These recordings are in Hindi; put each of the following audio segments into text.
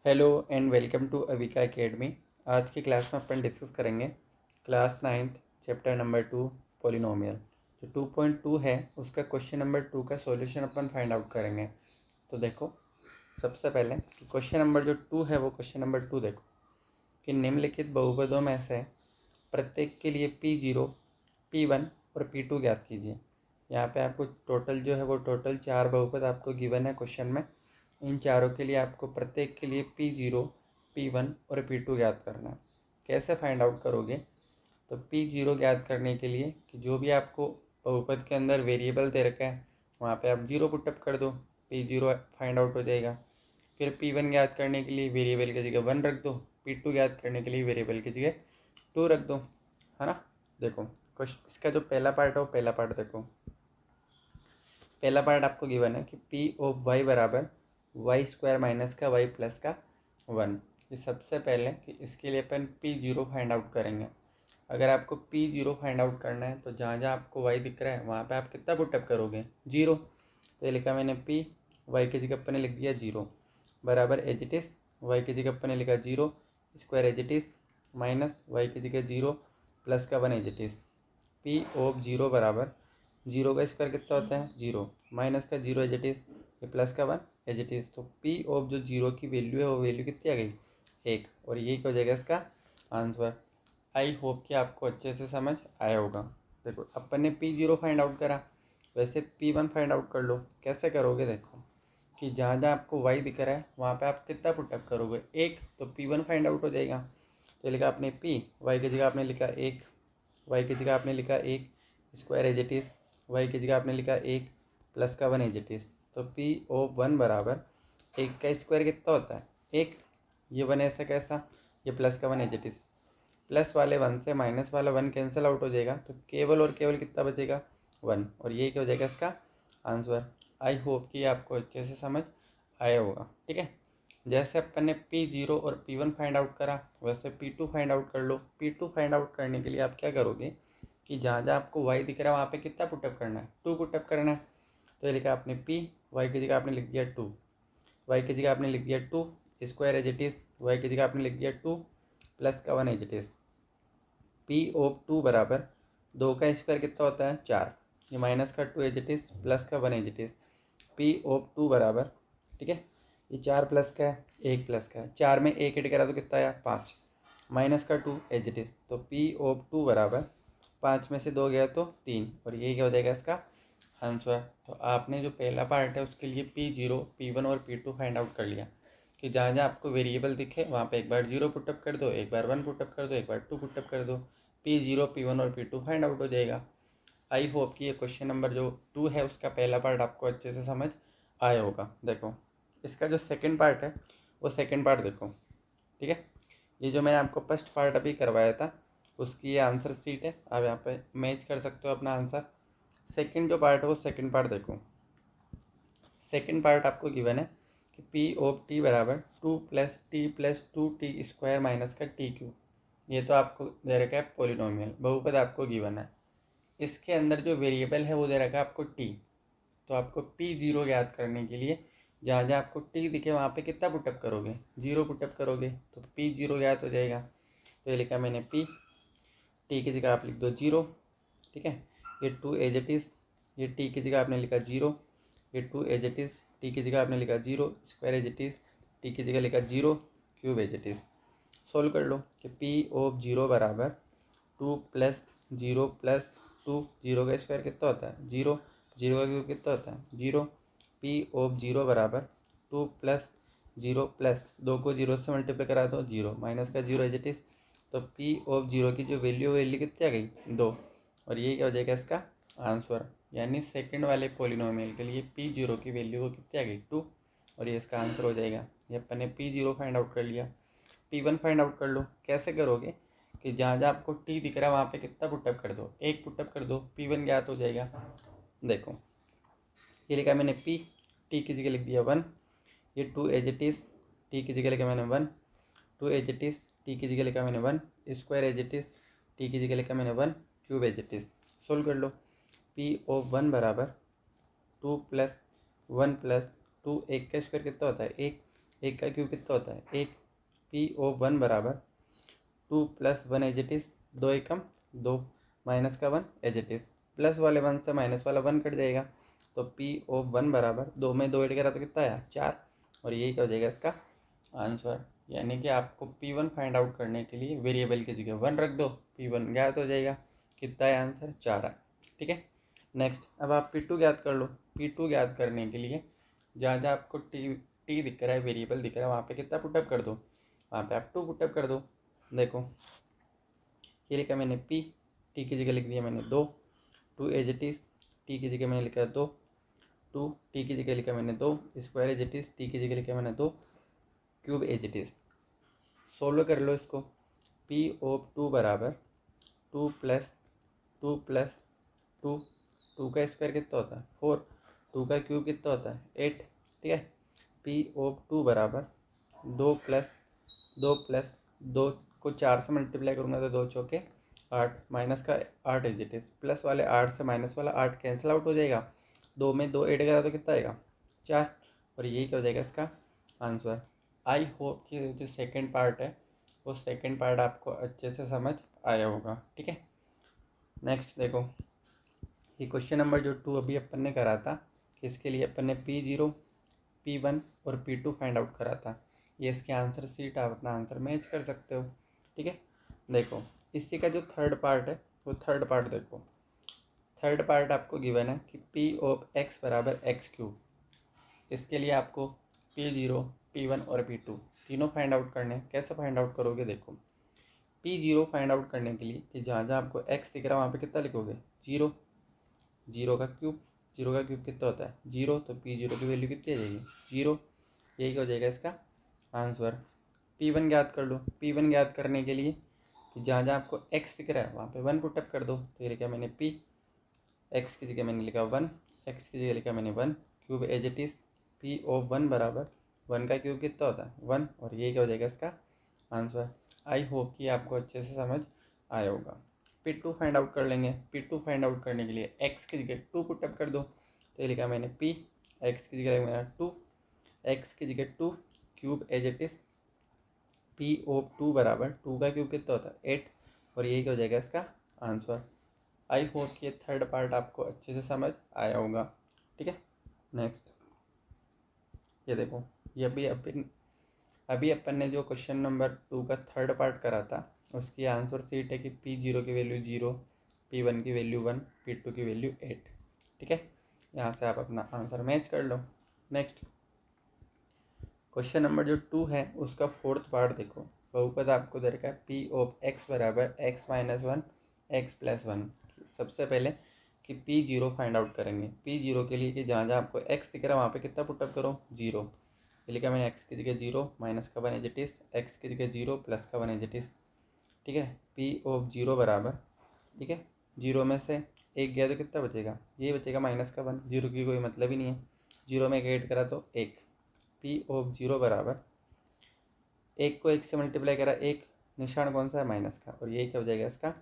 Hello and welcome to Avika academy. आज की क्लास में अपन डिस्कस करेंगे class 9th chapter number 2 polynomial. जो 2.2 है उसका क्वेश्चन नंबर 2 का सॉल्यूशन अपन फाइंड आउट करेंगे। तो देखो, सबसे पहले कि क्वेश्चन नंबर जो 2 है वो क्वेश्चन नंबर 2 देखो कि निम्नलिखित बहुपदों में से प्रत्येक के लिए P0, P1 और P2 ज्ञात कीजिए। यहाँ पे आपको टोटल जो है वो टोटल 4 बहुपद आपको गिवन है क्वेश्चन में। इन चारों के लिए आपको प्रत्येक के लिए P0, P1 और P2 ज्ञात करना है। कैसे फाइंड आउट करोगे? तो P0 ज्ञात करने के लिए कि जो भी आपको बहुपद के अंदर वेरिएबल दे रखा है वहाँ पे आप 0 पुटअप कर दो, P0 फाइंड आउट हो जाएगा। फिर P1 ज्ञात करने के लिए वेरिएबल की जगह 1 रख दो, P2 ज्ञात करने के लिए वेरिएबल की जगह 2 रख दो, है ना। देखो इसका जो पहला पार्ट है वो पहला पार्ट देखो। पहला पार्ट आपको गिवन है कि P ऑफ y बराबर वाई स्क्वायर माइनस का वाई प्लस का 1। ये सबसे पहले कि इसके लिए अपन P0 फाइंड आउट करेंगे। अगर आपको P0 फाइंड आउट करना है तो जहाँ जहाँ आपको y दिख रहा है वहाँ पे आप कितना पुटअप करोगे? 0। तो ये लिखा मैंने P, y की जगह अपन ने लिख दिया 0 बराबर एज इट इज़ y की जगह अपन ने लिखा 0 square as it is minus y की जगह 0 प्लस का 1 as it is. P of 0 बराबर 0 का स्क्वायर कितना होता है? 0 माइनस का 0 एज इट इज़, ये प्लस का 1 एज इट इज़। तो P ऑफ जो 0 की वैल्यू है वो वैल्यू कितनी आ गई? 1। और ये क्या हो जाएगा इसका आंसर। आई होप कि आपको अच्छे से समझ आया होगा। देखो अपन ने P0 फाइंड आउट करा, वैसे P1 फाइंड आउट कर लो। कैसे करोगे? देखो कि जहाँ जहाँ आपको y दिख रहा है वहाँ पे आप कितना पुटअप करोगे? 1। तो P1 फाइंड आउट हो जाएगा। तो लिखा आपने P, y की जगह आपने लिखा 1, y की जगह आपने लिखा 1 square as it is, y की जगह आपने लिखा 1 प्लस का 1 एज इट इज़। तो P ऑफ 1 बराबर 1 का स्क्वायर कितना होता है? 1। ये 1 ऐसा कैसा? ये प्लस का 1 एज इट इज़। प्लस वाले 1 से माइनस वाला 1 कैंसिल आउट हो जाएगा, तो केवल और केवल कितना बचेगा? 1। और ये क्या हो जाएगा इसका आंसर। आई होप कि आपको अच्छे से समझ आया होगा। ठीक है, जैसे अपन ने P0 और P1 फाइंड आउट करा वैसे P2 फाइंड आउट कर लो। P2 फाइंड आउट करने के लिए आप क्या करोगे कि जहाँ जहाँ आपको y दिख रहा है वहाँ पे कितना पुटअप करना है? 2 पुटअप करना है। तो ये लिखा आपने P, y की जगह आपने लिख दिया 2, y की जगह आपने लिख दिया 2 square as it is, y की जगह आपने लिख दिया 2 प्लस का 1 as it is. P of 2 बराबर 2 का स्क्वायर कितना होता है? 4, ये माइनस का 2 एज इट इज़ प्लस का 1 as it is. P of 2 बराबर, ठीक है, ये 4 प्लस का है, 1 प्लस का है, 4 में 1 ऐड करा तो कितना आया? 5 माइनस का 2 एज इट इज़। तो P ऑफ 2 बराबर 5 में से 2 गया तो 3, और ये क्या हो जाएगा इसका आंसर। तो आपने जो पहला पार्ट है उसके लिए P0, P1 और P2 फाइंड आउट कर लिया कि जहाँ जहाँ आपको वेरिएबल दिखे वहाँ पे एक बार 0 पुटअप कर दो, एक बार 1 पुटअप कर दो, एक बार 2 पुटअप कर दो। P0, P1 और P2 फाइंड आउट हो जाएगा। आई होप कि ये क्वेश्चन नंबर जो 2 है उसका पहला पार्ट आपको अच्छे से समझ आया होगा। देखो इसका जो सेकंड पार्ट है वो सेकंड पार्ट देखो। ठीक है, ये जो मैंने आपको फर्स्ट पार्ट अभी करवाया था उसकी ये आंसर सीट है, आप यहाँ पे मैच कर सकते हो अपना आंसर। सेकंड जो पार्ट है वो सेकंड पार्ट देखो। सेकंड पार्ट आपको गिवन है कि P ऑफ t बराबर 2 plus T plus 2t square minus का टी क्यूब। ये तो आपको दे रखा है पॉलिनोमियल बहुपद आपको गिवन है। इसके अंदर जो वेरिएबल है वो दे रखा है आपको t। तो आपको P0 ज्ञात करने के लिए जहाँ जहाँ आपको t दिखे वहाँ पे कितना पुटअप करोगे? 0 पुटअप करोगे, तो P0 ज्ञात हो जाएगा। तो ये लिखा मैंने P, t की जगह आप लिख दो 0, ठीक है, ये 2 एज इट इज़, ये t की जगह आपने लिखा 0, ये 2 एज इट इज़, t की जगह आपने लिखा 0 square as it is, t की जगह लिखा 0 cube as it is. Solve कर लो कि P ऑफ 0 बराबर 2 प्लस 0 प्लस 2, 0 का स्क्वायर कितना होता है? 0, 0 का क्यूब कितना होता है? 0। P ऑफ 0 बराबर 2 प्लस 0 प्लस 2 को 0 से मल्टीप्लाई करा दो 0 माइनस का 0 एज इट इज़। तो P ऑफ 0 की जो वैल्यू कितनी आ गई? 2। और ये क्या हो जाएगा इसका आंसर। यानी सेकंड वाले पॉलिनोमियल के लिए P0 की वैल्यू को कितनी आ गई? 2, और ये इसका आंसर हो जाएगा। ये अपन ने P0 फाइंड आउट कर लिया। P1 फाइंड आउट कर लो। कैसे करोगे कि जहाँ जहाँ आपको t दिख रहा है वहाँ पे कितना पुटअप कर दो? 1 पुटअप कर दो, P1 ज्ञात हो जाएगा। देखो ये लिखा मैंने P, t की जगह लिख दिया 1, ये 2 एज इट इज़, t की जगह लिखा मैंने 1, 2 एज इट इज़, t की जगह लिखा मैंने 1 square as it is, t की जगह लिखा मैंने 1 cube as it is. Solve कर लो। P ऑफ 1 बराबर 2 प्लस 1 प्लस 2, 1 का स्क्वायर कितना होता है? 1, एक का क्यूब कितना होता है 1। PO1 बराबर 2 + 1 as it is, 2 Ekam 2 minus का 1 एज इट इज़, प्लस वाले 1 से माइनस वाला 1 कट जाएगा। तो PO1 बराबर 2 में 2 ऐड करा तो कितना आया 4, और यही क्या हो जाएगा इसका आंसर। यानी कि आपको P1 फाइंड आउट करने के लिए वेरिएबल की जगह 1 रख दो, P1 ज्ञात हो जाएगा। कितना है आंसर 4 है। ठीक है, नेक्स्ट अब आप P2 ज्ञात कर लो। P2 ज्ञात करने के लिए जहाँ जहाँ आपको टी दिख रहा है, वेरिएबल दिख रहा है, वहाँ पे कितना पुटअप कर दो, वहाँ पे आप 2 पुटअप कर दो। देखो ये लिखा मैंने P, टी की जगह लिख दिया मैंने 2, 2 एज इट इज़, टी की जगह मैंने लिखा 2, 2 टी की जगह लिखा मैंने 2, square as it is, t की जगह लिखा मैंने 2, cube as it is. Solve कर लो इसको। PO2 बराबर 2 + 2 + 2, 2 का स्क्वायर कितना होता है 4, 2 का क्यूब कितना होता है 8। ठीक है, PO2 बराबर 2 + 2 + 2 को 4 से मल्टीप्लाई करूँगा तो 2 चौके 8, माइनस का 8 एज इट इज़, प्लस वाले 8 से माइनस वाला 8 कैंसिल आउट हो जाएगा। 2 में 2 ऐड करा तो कितना आएगा 4, और यही क्या हो जाएगा इसका आंसर। आई होप कि जो सेकंड पार्ट है वो सेकंड पार्ट आपको अच्छे से समझ आया होगा। ठीक है, नेक्स्ट देखो ये क्वेश्चन नंबर जो 2 अभी अपन ने करा था, इसके लिए अपन ने P0, P1 और P2 फाइंड आउट करा था। ये इसके आंसर सीट आप अपना आंसर मैच कर सकते हो। ठीक है, देखो इसी का जो थर्ड पार्ट है वो थर्ड पार्ट देखो। थर्ड पार्ट आपको गिवन है कि P(x) बराबर x³। इसके लिए आपको P0, P1 और P2 तीनों फाइंड आउट करने हैं। कैसे फाइंड आउट करोगे देखो, P0 फाइंड आउट करने के लिए कि जहाँ जहाँ आपको x दिख रहा है वहाँ पे कितना लिखोगे 0, 0 का क्यूब, 0 का क्यूब कितना होता है 0, तो P0 की वैल्यू कितनी आ जाएगी 0। यही क्या हो जाएगा इसका आंसर। P1 ज्ञात कर लो। P1 ज्ञात करने के लिए कि जहाँ जहाँ आपको x दिख रहा है वहाँ पे 1 पुटअप कर दो। तो ये लिखा मैंने P, x की जगह मैंने लिखा 1, x की जगह लिखा मैंने 1, cube as it is, PO1 बराबर 1 का क्यूब कितना होता है 1, और ये क्या हो जाएगा इसका आंसर। आई होप कि आपको अच्छे से समझ आया होगा। P2 फाइंड आउट कर लेंगे। P2 फाइंड आउट करने के लिए x की जगह 2 पुटअप कर दो। तो ये लिखा मैंने P, x की जगह मेरा 2, x की जगह 2, cube as it is, PO2 बराबर 2 का क्यूब कितना होता है 8, और यही क्या हो जाएगा इसका आंसर। आई होप कि ये थर्ड पार्ट आपको अच्छे से समझ आया होगा। ठीक है, नेक्स्ट ये देखो, ये अभी अपन ने जो क्वेश्चन नंबर 2 का थर्ड पार्ट करा था उसकी आंसर सीट है कि P0 की वैल्यू 0, P1 की वैल्यू 1, P2 की वैल्यू 8। ठीक है, यहाँ से आप अपना आंसर मैच कर लो। नेक्स्ट क्वेश्चन नंबर जो 2 है उसका फोर्थ पार्ट देखो। बहुपद आपको दे रखा है P(x) बराबर x - 1 x + 1। सबसे पहले कि P0 फाइंड आउट करेंगे। P0 के लिए कि जहाँ जहाँ आपको x दिख रहा है वहाँ पे कितना पुटअप करो 0। ये लिखा मैंने x की जगह 0, माइनस का 1 एज इट इज़, x की जगह 0, प्लस का 1 एज इट इज़। ठीक है, P(0) बराबर, ठीक है 0 में से 1 गया तो कितना बचेगा, ये बचेगा माइनस का 1। 0 की कोई मतलब ही नहीं है, 0 में 1 ऐड करा तो 1। P(0) बराबर 1 को 1 से मल्टीप्लाई करा, 1 निशान कौन सा है माइनस का, और ये क्या हो जाएगा इसका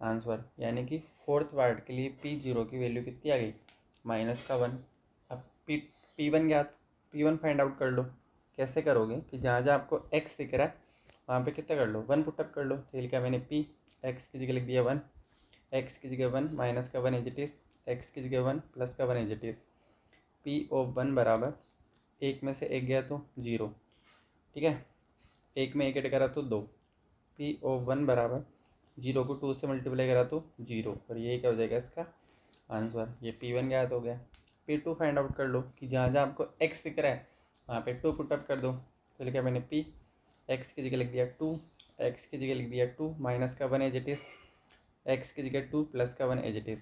आंसर। यानी कि फोर्थ पार्ट के लिए P0 की वैल्यू कितनी आ गई माइनस का 1। अब P1 ज्ञात, P1 फाइंड आउट कर लो। कैसे करोगे कि जहाँ जहाँ आपको x दिख रहा है वहाँ पे कितना कर लो 1 पुटअप कर लो। तो लिखा मैंने P, x की जगह लिख दिया 1, x की जगह 1, माइनस का 1 एज इट इज़, x की जगह 1, प्लस का 1 एज इट इज़। PO1 बराबर 1 में से 1 गया तो 0। ठीक है, 1 में 1 ऐड करा तो 2। PO1 बराबर 0 को 2 से मल्टीप्लाई करा तो 0, और ये क्या हो जाएगा इसका आंसर। ये P1 ज्ञात हो गया। P2 फाइंड आउट कर लो कि जहाँ जहाँ आपको x दिख रहा है वहाँ पे 2 पुटअप कर दो। तो लिखा मैंने P, x की जगह लिख दिया 2, x की जगह लिख दिया 2, माइनस का 1 एज इट इज़, x की जगह 2, प्लस का 1 एज इट इज़।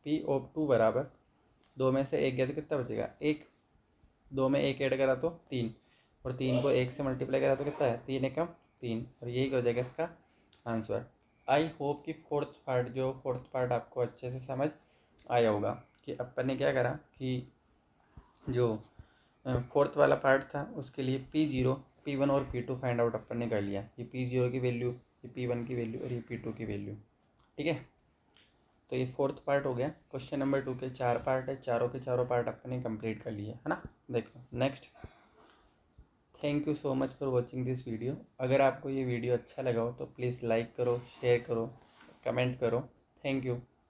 PO2 बराबर 2 में से 1 गया तो कितना बचेगा 1, 2 में 1 ऐड करा तो 3, और 3 को 1 से मल्टीप्लाई करा तो कितना है 3 एकम 3, और यही हो जाएगा इसका आंसर। आई होप कि फोर्थ पार्ट आपको अच्छे से समझ आया होगा कि अपन ने क्या करा कि जो फोर्थ वाला पार्ट था उसके लिए P0, P1 और P2 फाइंड आउट अपन ने कर लिया। ये P0 की वैल्यू, ये P1 की वैल्यू और ये P2 की वैल्यू। ठीक है, तो ये फोर्थ पार्ट हो गया। क्वेश्चन नंबर 2 के 4 पार्ट है, चारों के चारों पार्ट अपन ने कंप्लीट कर लिए है ना। देखो next thank you so much for watching this video. अगर आपको ये वीडियो अच्छा लगा हो तो प्लीज़ लाइक करो, शेयर करो, कमेंट करो। Thank you.